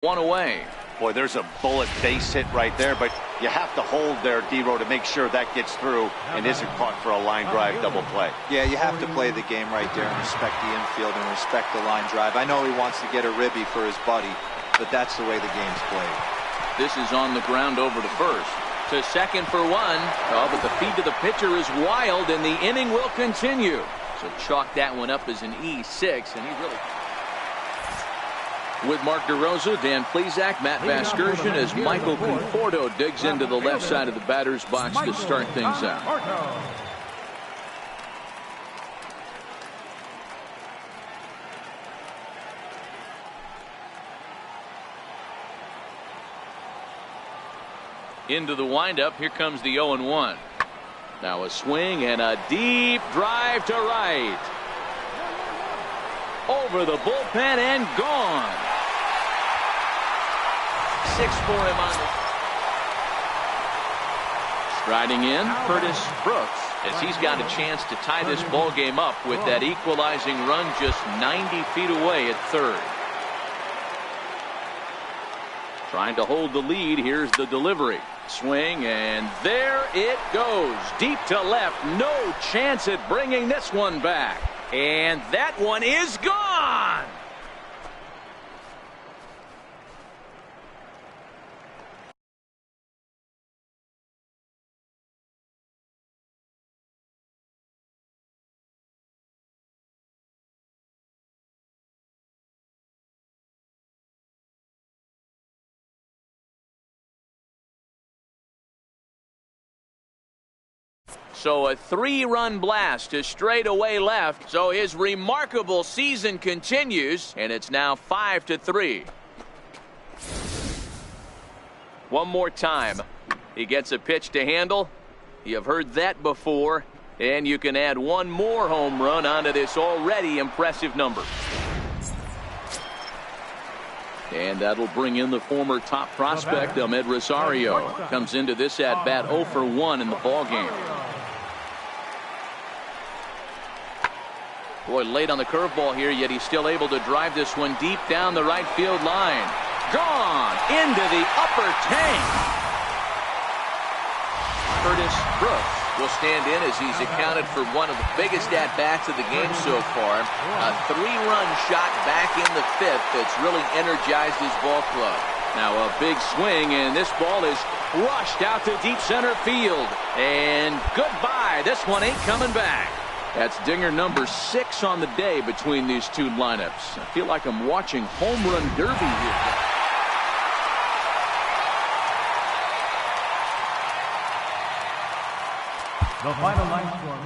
One away. Boy, there's a bullet base hit right there, but you have to hold there, D-Row, to make sure that gets through and isn't caught for a line drive double play. Yeah, you have to play the game right there and respect the infield and respect the line drive. I know he wants to get a ribby for his buddy, but that's the way the game's played. This is on the ground over to first. To second for one. Oh, but the feed to the pitcher is wild, and the inning will continue. So chalk that one up as an E6, and he really... With Mark DeRosa, Dan Plesac, Matt Vasgersian as Michael Conforto digs into the left side of the batter's box to start things out. Into the windup, here comes the 0-1. Now a swing and a deep drive to right. Over the bullpen and gone. 6 for him on the... Striding in, Curtis Brooks, as he's got a chance to tie this ball game up with that equalizing run just 90 feet away at third. Trying to hold the lead. Here's the delivery. Swing, and there it goes. Deep to left. No chance at bringing this one back. And that one is gone. So a 3-run blast to straightaway left. So his remarkable season continues, and it's now 5-3. One more time. He gets a pitch to handle. You've heard that before. And you can add one more home run onto this already impressive number. And that'll bring in the former top prospect, Ahmed Rosario. Comes into this at-bat 0 for 1 in the ballgame. Boy, late on the curveball here, yet he's still able to drive this one deep down the right field line. Gone into the upper tank. Curtis Brooks will stand in as he's accounted for one of the biggest at-bats of the game so far. A 3-run shot back in the 5th that's really energized his ball club. Now a big swing, and this ball is crushed out to deep center field. And goodbye. This one ain't coming back. That's dinger number 6 on the day between these two lineups. I feel like I'm watching home run derby here. The final line score.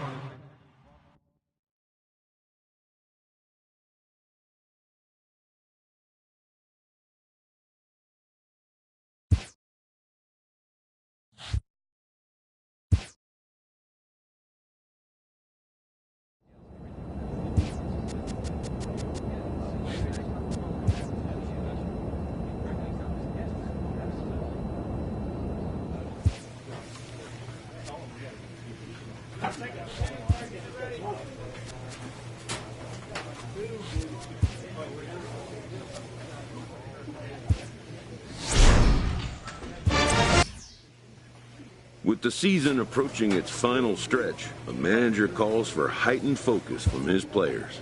With the season approaching its final stretch, a manager calls for heightened focus from his players.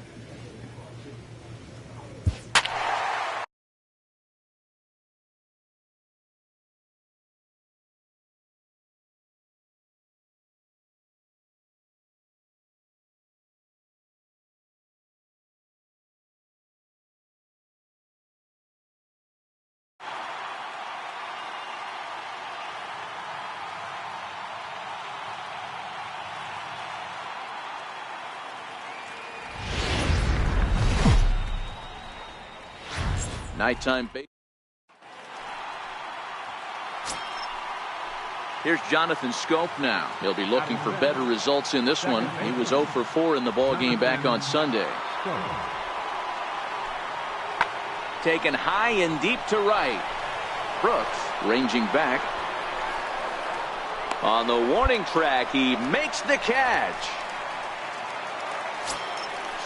Nighttime base. Here's Jonathan Scope now. He'll be looking for better results in this one. He was 0 for 4 in the ballgame back on Sunday. Taken high and deep to right. Brooks ranging back. On the warning track, he makes the catch.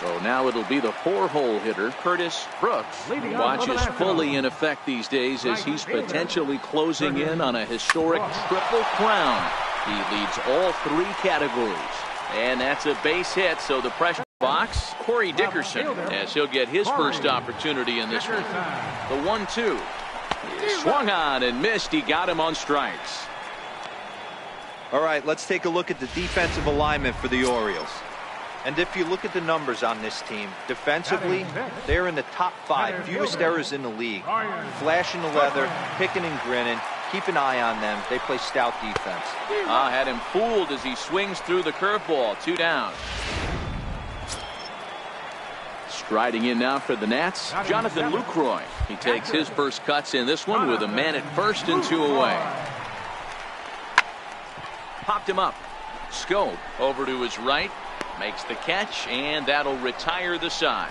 So now it'll be the 4-hole hitter, Curtis Brooks. Watch is fully in effect these days as he's potentially closing in on a historic triple crown. He leads all 3 categories. And that's a base hit, so the pressure box, Corey Dickerson, as he'll get his first opportunity in this one. The 1-2. Swung on and missed. He got him on strikes. All right, let's take a look at the defensive alignment for the Orioles. And if you look at the numbers on this team, defensively, they're in the top 5, fewest errors in the league. Flashing the leather, picking and grinning. Keep an eye on them. They play stout defense. Had him fooled as he swings through the curveball. 2 down. Striding in now for the Nats, Jonathan Lucroy. He takes his first cuts in this one with a man at first and 2 away. Popped him up. Scope over to his right. Makes the catch, and that'll retire the side.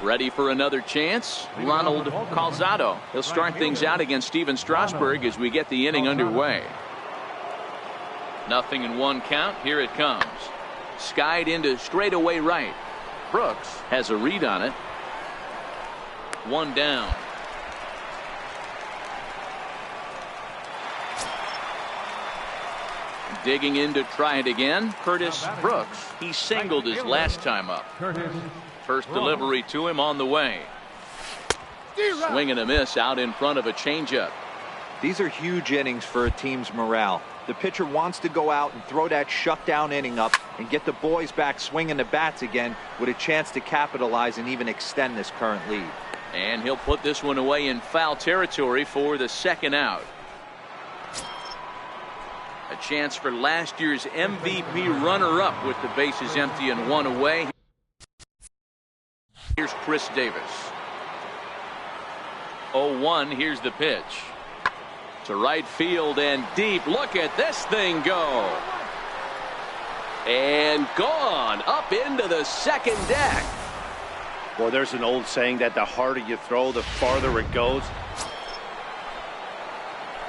Ready for another chance, Ronald Calzado. He'll start things out against Steven Strasburg as we get the inning underway. 0-1 count. Here it comes. Skied into straightaway right. Brooks has a read on it. 1 down. Digging in to try it again, Curtis Brooks. He singled his last time up. First delivery to him on the way. Swing and a miss out in front of a changeup. These are huge innings for a team's morale. The pitcher wants to go out and throw that shutdown inning up and get the boys back swinging the bats again with a chance to capitalize and even extend this current lead. And he'll put this one away in foul territory for the 2nd out. A chance for last year's MVP runner-up with the bases empty and 1 away. Here's Chris Davis. 0-1. Here's the pitch. To right field and deep. Look at this thing go. And gone up into the 2nd deck. Well, there's an old saying that the harder you throw, the farther it goes.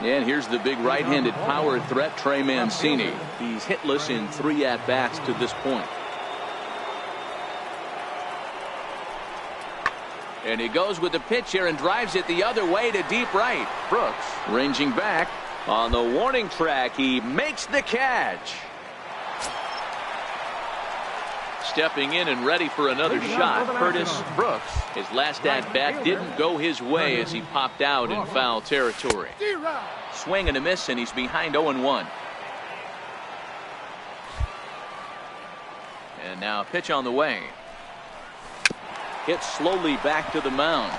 And here's the big right-handed power threat, Trey Mancini. He's hitless in 3 at-bats to this point. And he goes with the pitch here and drives it the other way to deep right. Brooks ranging back on the warning track. He makes the catch. Stepping in and ready for another shot, Curtis Brooks. His last at-bat didn't go his way as he popped out in foul territory. Swing and a miss, and he's behind 0-1. And now a pitch on the way. Hit slowly back to the mound.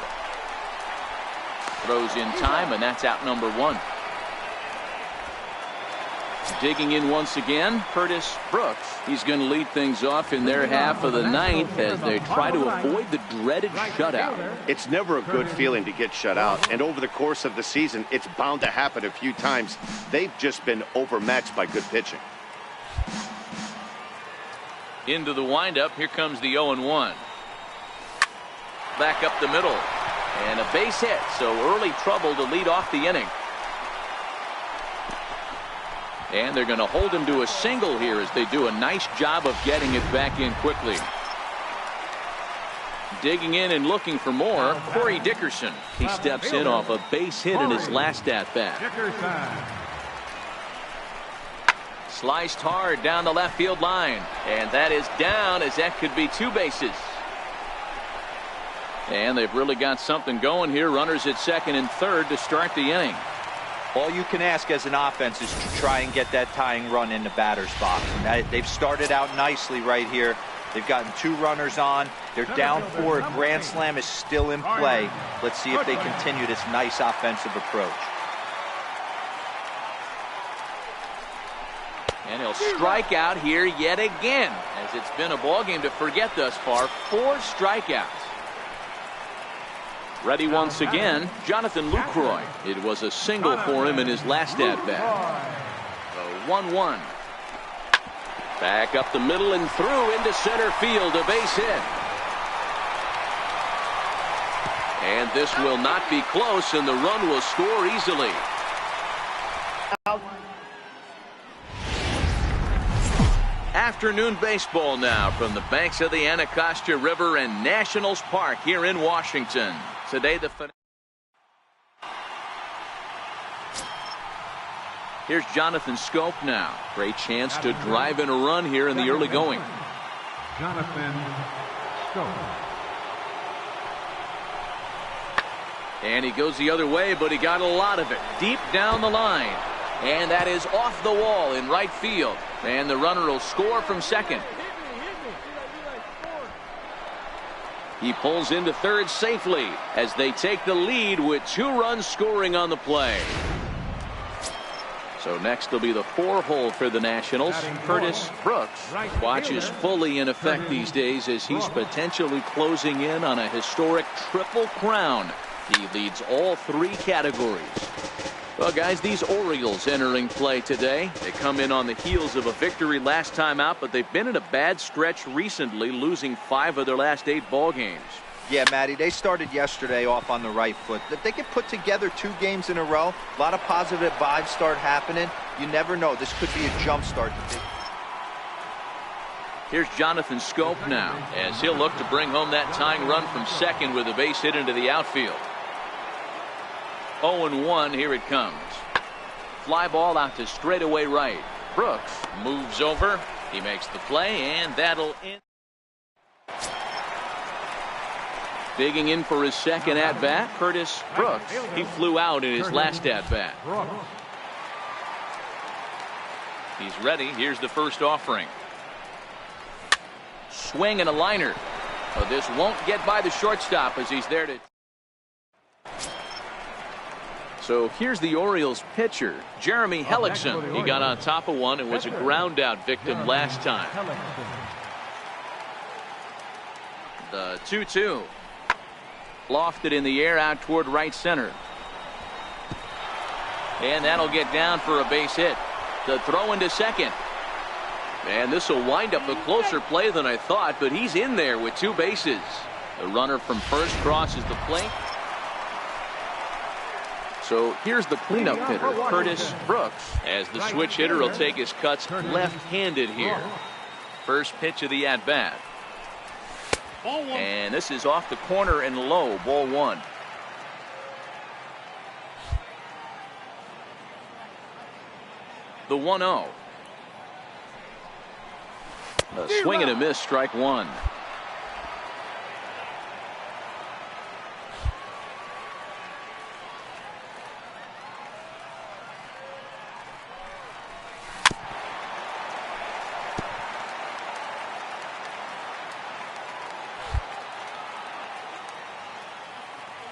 Throws in time, and that's out number 1. Digging in once again, Curtis Brooks. He's going to lead things off in their half of the 9th as they try to avoid the dreaded shutout. It's never a good feeling to get shut out, and over the course of the season, it's bound to happen a few times. They've just been overmatched by good pitching. Into the windup, here comes the 0-1. Back up the middle, and a base hit, so early trouble to lead off the inning. And they're going to hold him to a single here as they do a nice job of getting it back in quickly. Digging in and looking for more, Corey Dickerson. He steps in off a base hit in his last at-bat. Sliced hard down the left field line. And that is down, as that could be 2 bases. And they've really got something going here. Runners at 2nd and 3rd to start the inning. All you can ask as an offense is to try and get that tying run in the batter's box. And they've started out nicely right here. They've gotten 2 runners on. They're down 4. A grand slam is still in play. Let's see if they continue this nice offensive approach. And he'll strike out here yet again, as it's been a ball game to forget thus far. 4 strikeouts. Ready once again, Jonathan Lucroy. It was a single for him in his last at-bat. The 1-1. Back up the middle and through into center field, a base hit. And this will not be close, and the run will score easily. Afternoon baseball now from the banks of the Anacostia River and Nationals Park here in Washington. Today here's Jonathan Scope now. Great chance to drive in a run here in the early going. Jonathan Scope. And he goes the other way, but he got a lot of it deep down the line. And that is off the wall in right field. And the runner will score from second. He pulls into third safely as they take the lead with 2 runs scoring on the play. So next will be the 4-hole for the Nationals. Curtis Brooks. Watches fully in effect these days as he's potentially closing in on a historic triple crown. He leads all 3 categories. Well, guys, these Orioles entering play today. They come in on the heels of a victory last time out, but they've been in a bad stretch recently, losing 5 of their last 8 ball games. Yeah, Matty, they started yesterday off on the right foot. If they could put together 2 games in a row, a lot of positive vibes start happening. You never know. This could be a jump start. Here's Jonathan Scope now as he'll look to bring home that tying run from second with a base hit into the outfield. 0-1, here it comes. Fly ball out to straightaway right. Brooks moves over. He makes the play, and that'll end. Digging in for his second at-bat, Curtis Brooks. He flew out in his last at-bat. He's ready. Here's the first offering. Swing and a liner. Oh, this won't get by the shortstop as he's there to... So here's the Orioles pitcher, Jeremy Hellickson. He got on top of one and was a ground out victim last time. The 2-2. Lofted in the air out toward right center. And that'll get down for a base hit. The throw into second. And this will wind up a closer play than I thought, but he's in there with 2 bases. The runner from first crosses the plate. So here's the cleanup hitter, Curtis Brooks, as the switch hitter will take his cuts left-handed here. First pitch of the at-bat. And this is off the corner and low, ball 1. The 1-0. A swing and a miss, strike 1.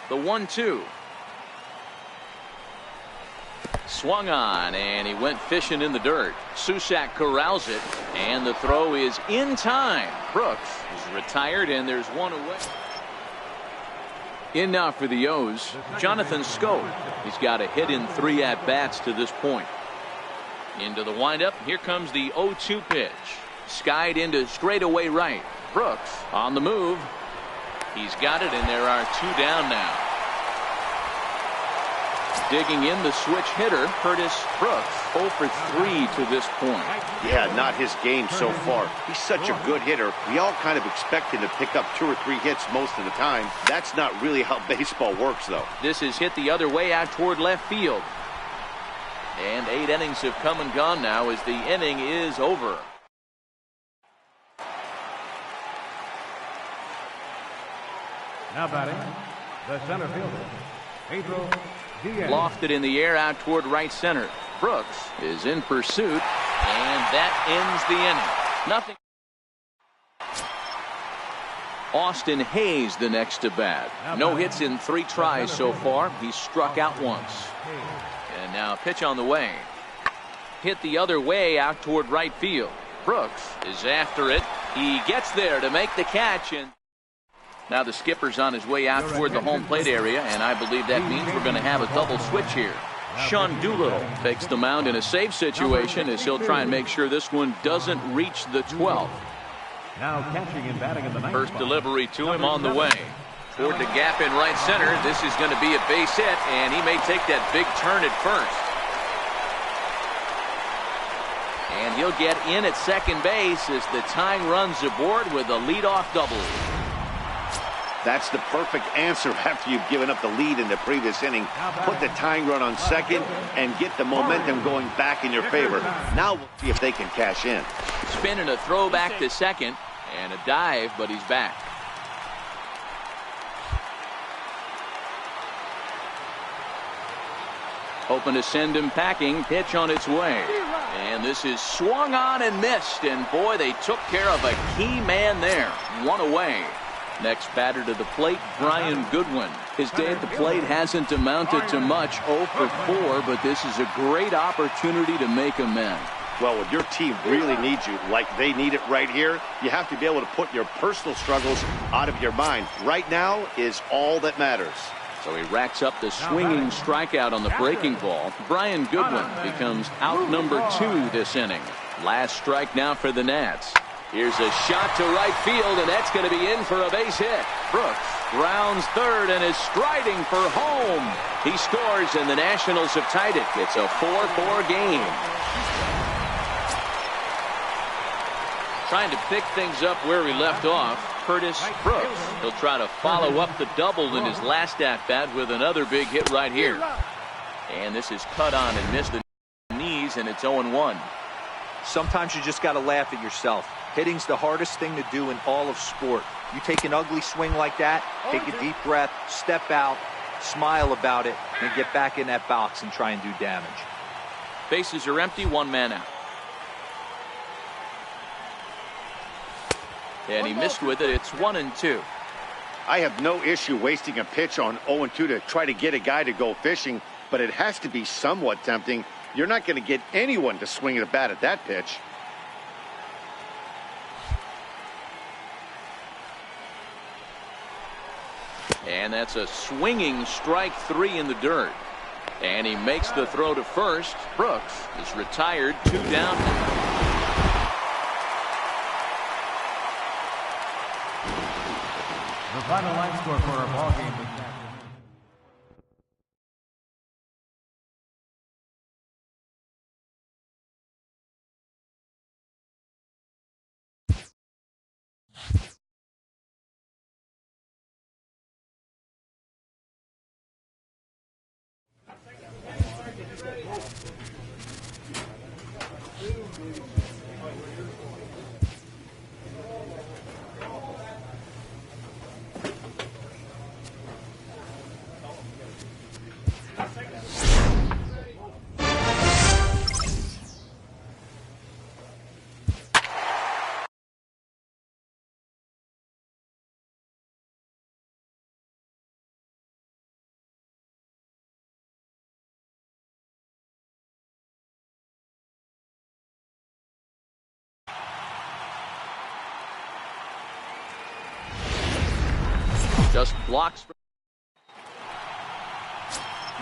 The 1-2. Swung on, and he went fishing in the dirt. Susak corrals it, and the throw is in time. Brooks is retired, and there's 1 away. In now for the O's, Jonathan Scope. He's got a hit in 3 at-bats to this point. Into the windup. Here comes the 0-2 pitch. Skied into straightaway right. Brooks on the move. He's got it, and there are 2 down now. Digging in the switch hitter, Curtis Brooks, 0 for 3 to this point. Yeah, not his game so far. He's such a good hitter. We all kind of expect him to pick up 2 or 3 hits most of the time. That's not really how baseball works, though. This is hit the other way out toward left field. And 8 innings have come and gone now as the inning is over. Now batting, the center fielder, Pedro Diaz. Lofted in the air out toward right center. Brooks is in pursuit, and that ends the inning. Nothing. Austin Hayes the next to bat. No hits in 3 tries so far. He's struck out once. And now a pitch on the way. Hit the other way out toward right field. Brooks is after it. He gets there to make the catch, and now the skipper's on his way out toward the home plate area, and I believe that means we're going to have a double switch here. Sean Doolittle takes the mound in a save situation as he'll try and make sure this one doesn't reach the 12th. Now catching and batting in the 9th First spot. delivery to him on the way. Toward the gap in right center. This is going to be a base hit, and he may take that big turn at first. And he'll get in at second base as the tying runs aboard with a leadoff double. That's the perfect answer after you've given up the lead in the previous inning. Put the tying run on second and get the momentum going back in your favor. Now we'll see if they can cash in. Spin and a throw back to second and a dive, but he's back. Hoping to send him packing. Pitch on its way. And this is swung on and missed. And boy, they took care of a key man there. One away. Next batter to the plate, Brian Goodwin. His day at the plate hasn't amounted to much, 0 for 4, but this is a great opportunity to make amends. Well, when your team really needs you, like they need it right here, you have to be able to put your personal struggles out of your mind. Right now is all that matters. So he racks up the swinging strikeout on the breaking ball. Brian Goodwin becomes out number 2 this inning. Last strike now for the Nats. Here's a shot to right field, and that's going to be in for a base hit. Brooks rounds third and is striding for home. He scores, and the Nationals have tied it. It's a 4-4 game. Trying to pick things up where we left off, Curtis Brooks. He'll try to follow up the double in his last at-bat with another big hit right here. And this is cut on and missed the knees, and it's 0-1. Sometimes you just got to laugh at yourself. Hitting's the hardest thing to do in all of sport. You take an ugly swing like that, take a deep breath, step out, smile about it, and get back in that box and try and do damage. Bases are empty, 1 man out. And he missed with it. It's 1-2. I have no issue wasting a pitch on 0-2 to try to get a guy to go fishing, but it has to be somewhat tempting. You're not going to get anyone to swing a bat at that pitch. And that's a swinging strike 3 in the dirt. And he makes the throw to first. Brooks is retired, 2 down. The final line score for our ball game this afternoon. Just blocks.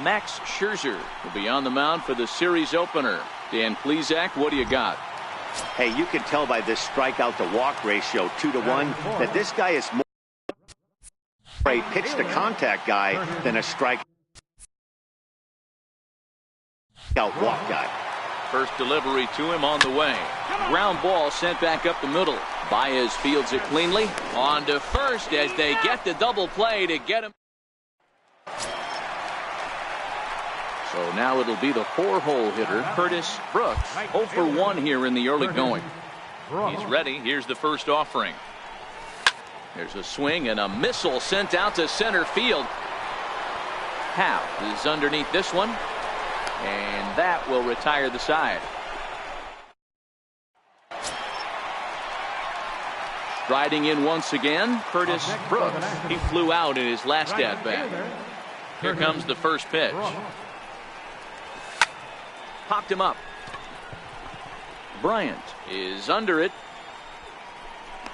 Max Scherzer will be on the mound for the series opener. Dan Plesac, what do you got? Hey, you can tell by this strikeout to walk ratio 2-1 that this guy is more a pitch to contact guy than a strikeout walk guy. First delivery to him on the way. Ground ball sent back up the middle. Baez fields it cleanly. On to first as they get the double play to get him. So now it'll be the 4-hole hitter, Curtis Brooks. 0 for 1 here in the early going. He's ready. Here's the first offering. There's a swing and a missile sent out to center field. Howe is underneath this one. And that will retire the side. Striding in once again, Curtis Brooks. He flew out in his last at-bat. Here comes the first pitch. Popped him up. Bryant is under it.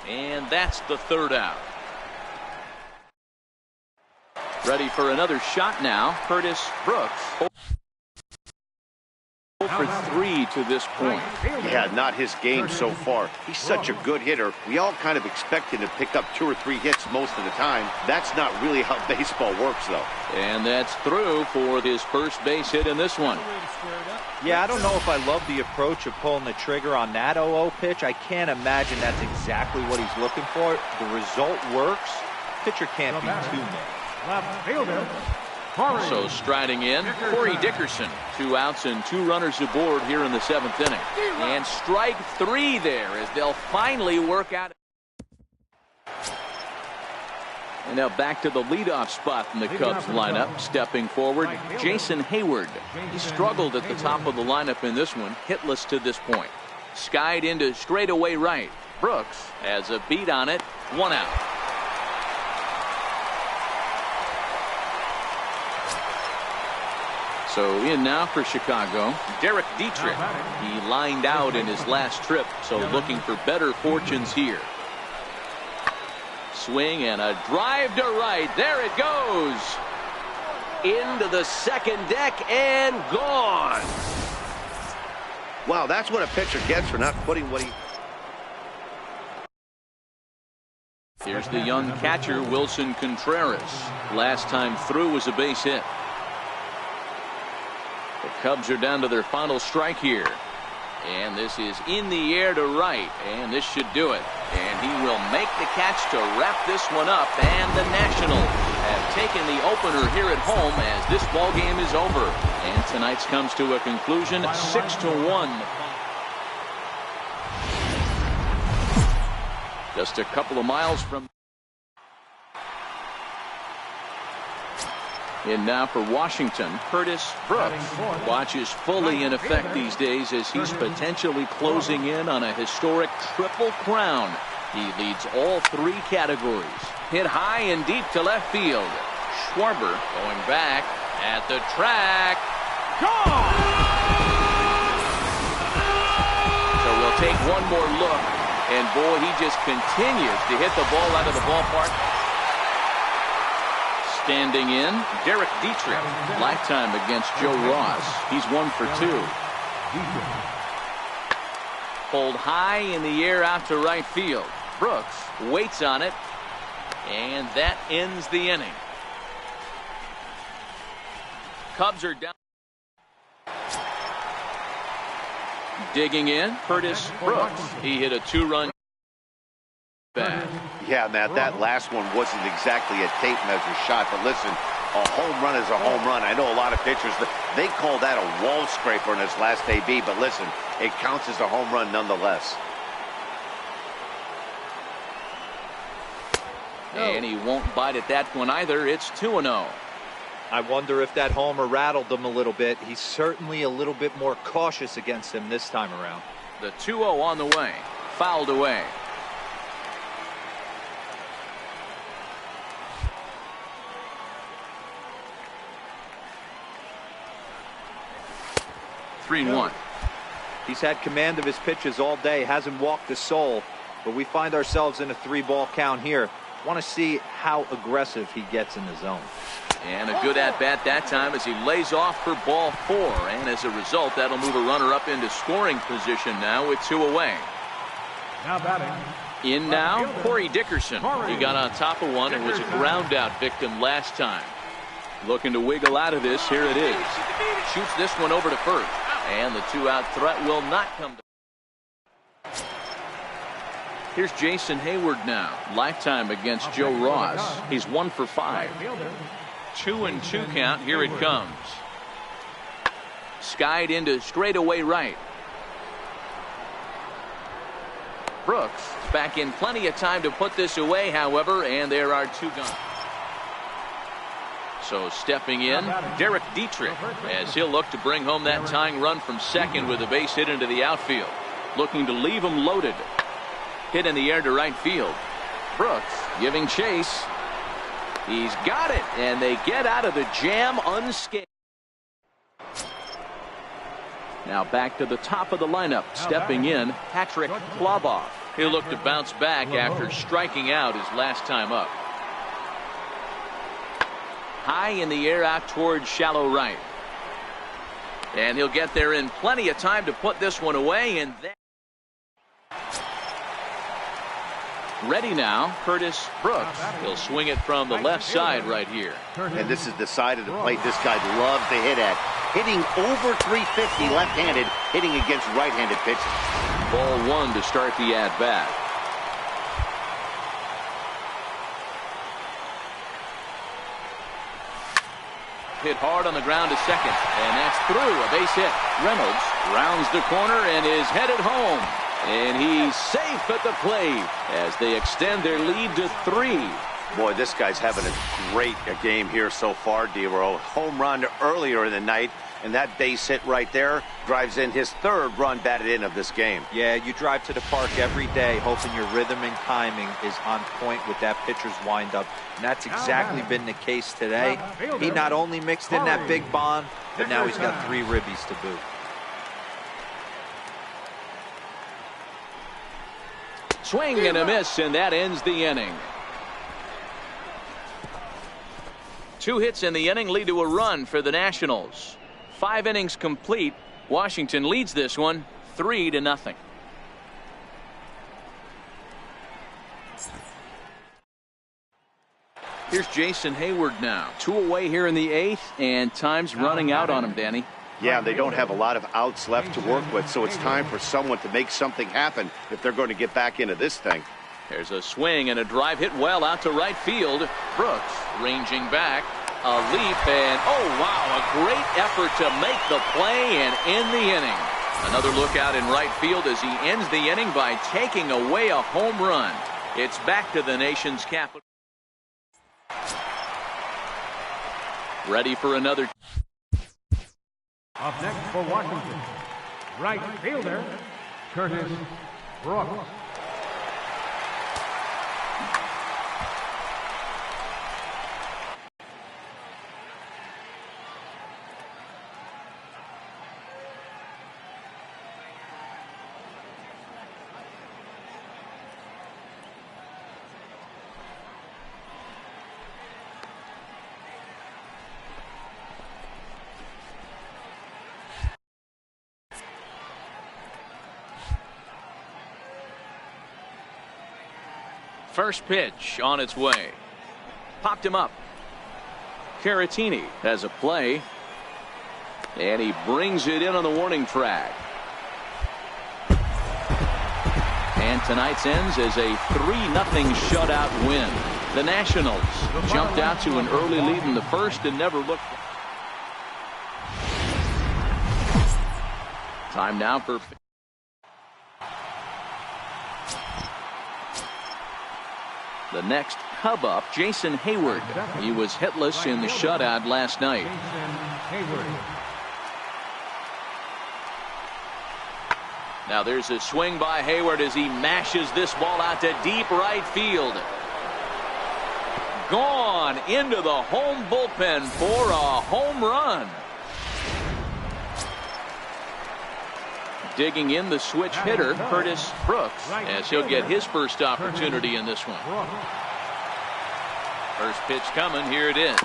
And that's the 3rd out. Ready for another shot now. Curtis Brooks. for 3 to this point. Yeah, not his game so far. He's such a good hitter. We all kind of expect him to pick up 2 or 3 hits most of the time. That's not really how baseball works, though. And that's through for his first base hit in this one. Yeah, I don't know if I love the approach of pulling the trigger on that 0-0 pitch. I can't imagine that's exactly what he's looking for. The result works. Pitcher can't be too mad. Left fielder. So striding in, Corey Dickerson. 2 outs and 2 runners aboard here in the 7th inning. And strike 3 there as they'll finally work out. And now back to the leadoff spot in the Cubs lineup. Stepping forward, Jason Hayward. He struggled at the top of the lineup in this one, hitless to this point. Skied into straightaway right. Brooks has a beat on it, 1 out. So in now for Chicago, Derek Dietrich. He lined out in his last trip, so looking for better fortunes here. Swing and a drive to right. There it goes. Into the second deck and gone. Wow, that's what a pitcher gets for not putting what he... Here's the young catcher, Wilson Contreras. Last time through was a base hit. The Cubs are down to their final strike here. And this is in the air to right. And this should do it. And he will make the catch to wrap this one up. And the Nationals have taken the opener here at home as this ball game is over. And tonight's comes to a conclusion, 6-1. Just a couple of miles from. In now for Washington, Curtis Brooks. Watch is fully in effect these days as he's potentially closing in on a historic triple crown. He leads all 3 categories. Hit high and deep to left field. Schwarber going back at the track. Gone! So we'll take one more look. And boy, he just continues to hit the ball out of the ballpark. Standing in, Derek Dietrich. Lifetime against Joe Ross. He's 1 for 2. Pulled high in the air out to right field. Brooks waits on it. And that ends the inning. Cubs are down. Digging in, Curtis Brooks. He hit a 2-run bat. Yeah, Matt, that last one wasn't exactly a tape measure shot, but listen, a home run is a home run. I know a lot of pitchers, they call that a wall scraper in his last AB, but listen, it counts as a home run nonetheless. And he won't bite at that one either. It's 2-0. I wonder if that homer rattled him a little bit. He's certainly a little bit more cautious against him this time around. The 2-0 on the way. Fouled away. Three and 1. He's had command of his pitches all day, hasn't walked a soul, but we find ourselves in a 3-ball count here. Want to see how aggressive he gets in the zone. And a good at-bat that time as he lays off for ball 4. And as a result, that'll move a runner up into scoring position now with 2 away. Now batting. In now, Corey Dickerson. He got on top of one and was a ground out victim last time. Looking to wiggle out of this. Here it is. Shoots this one over to first. And the 2-out threat will not come to. Here's Jason Hayward now. Lifetime against Joe Ross. He's 1 for 5. 2-2 count. Here it comes. Skied into straightaway right. Brooks back in plenty of time to put this away, however, and there are 2 gone. So stepping in, Derek Dietrich, as he'll look to bring home that tying run from second with a base hit into the outfield. Looking to leave him loaded. Hit in the air to right field. Brooks giving chase. He's got it, and they get out of the jam unscathed. Now back to the top of the lineup. Stepping in, Patrick Kloboff. He'll look to bounce back after striking out his last time up. High in the air out towards shallow right. And he'll get there in plenty of time to put this one away. And then ready now, Curtis Brooks. He'll swing it from the left side right here. And this is the side of the plate this guy loves to hit at. Hitting over 350 left-handed, hitting against right-handed pitchers. Ball one to start the at-bat. Hit hard on the ground to second, and that's through. A base hit. Reynolds rounds the corner and is headed home. And he's safe at the plate as they extend their lead to 3. Boy, this guy's having a great game here so far, D-Row. Home run earlier in the night, and that base hit right there drives in his 3rd run batted in of this game. Yeah, you drive to the park every day hoping your rhythm and timing is on point with that pitcher's windup. And that's exactly been the case today. He not only mixed in that big bomb, but now he's got 3 ribbies to boot. Swing and a miss, and that ends the inning. 2 hits in the inning lead to a run for the Nationals. 5 innings complete. Washington leads this one 3-0. Here's Jason Hayward now. 2 away here in the 8th, and time's running out on him, Danny. Yeah, they don't have a lot of outs left to work with, so it's time for someone to make something happen if they're going to get back into this thing. There's a swing and a drive hit well out to right field. Brooks ranging back. A leap, and oh wow, a great effort to make the play and end the inning. Another look out in right field as he ends the inning by taking away a home run. It's back to the nation's capital. Ready for another. Up next for Washington, right fielder, Curtis Brooks. First pitch on its way. Popped him up. Caratini has a play. And he brings it in on the warning track. And tonight's ends as a 3-0 shutout win. The Nationals jumped out to an early lead in the first and never looked. Time now for. The next Cub up, Jason Hayward. He was hitless in the shutout last night. Now there's a swing by Hayward as he mashes this ball out to deep right field. Gone into the home bullpen for a home run. Digging in the switch hitter, Curtis Brooks, as he'll get his first opportunity in this one. First pitch coming, here it is.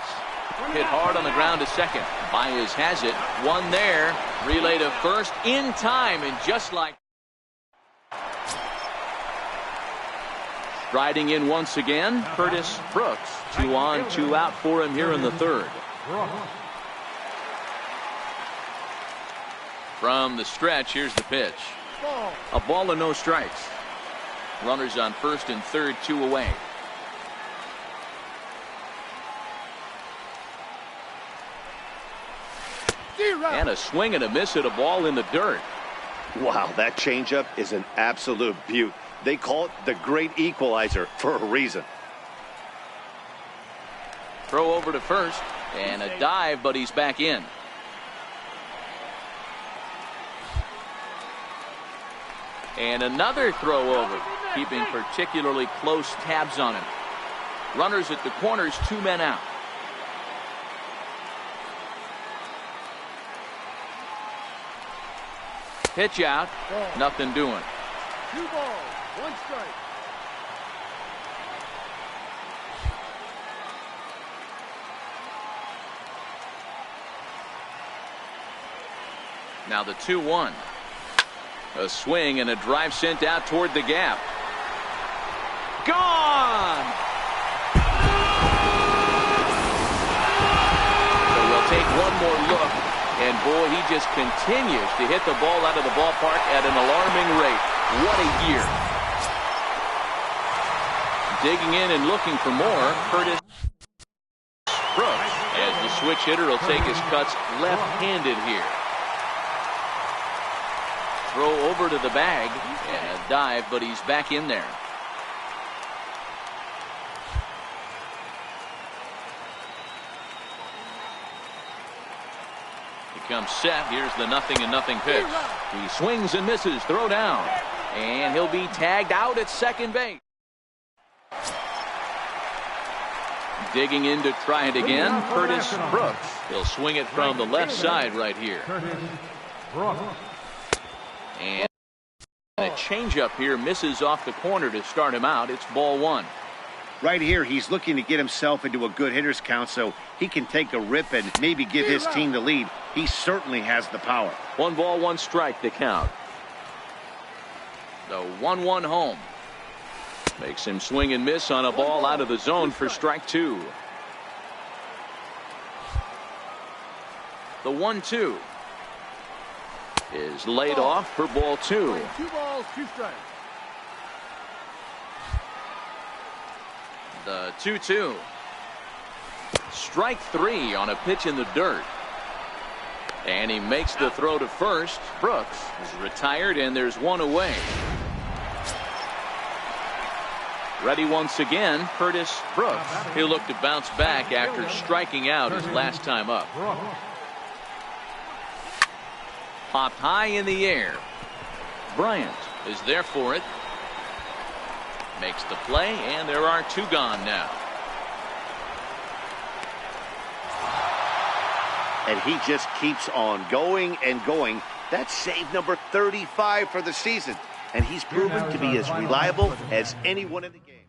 Hit hard on the ground to second. Baez has it, one there. Relay to first in time, and just like. Striding in once again, Curtis Brooks. 2 on, 2 out for him here in the 3rd. From the stretch, here's the pitch. A ball and no strikes. Runners on first and third, 2 away. And a swing and a miss at a ball in the dirt. Wow, that changeup is an absolute beaut. They call it the great equalizer for a reason. Throw over to first, and a dive, but he's back in. And another throw over, keeping particularly close tabs on him. Runners at the corners, 2 men out. Pitch out, nothing doing. 2 balls, 1 strike. Now the 2-1. A swing and a drive sent out toward the gap. Gone! So we'll take one more look. And boy, he just continues to hit the ball out of the ballpark at an alarming rate. What a year. Digging in and looking for more, Curtis Brooks, as the switch hitter will take his cuts left-handed here. Throw over to the bag and a dive, but he's back in there. He comes set. Here's the 0-0 pitch. He swings and misses. Throw down. And he'll be tagged out at second base. Digging in to try it again, Curtis Brooks. He'll swing it from the left side right here. And a changeup here misses off the corner to start him out. It's ball one. Right here, he's looking to get himself into a good hitter's count so he can take a rip and maybe give his team the lead. He certainly has the power. 1 ball, 1 strike to count. The 1-1 home. Makes him swing and miss on a ball out of the zone for strike 2. The 1-2 is laid off for ball 2. 2 balls, 2 strikes. The 2-2. Strike 3 on a pitch in the dirt. And he makes the throw to first. Brooks is retired, and there's one away. Ready once again, Curtis Brooks. He'll look to bounce back after striking out his last time up. Popped high in the air. Bryant is there for it. Makes the play, and there are 2 gone now. And he just keeps on going and going. That's save number 35 for the season. And he's proven to be as reliable as anyone in the game.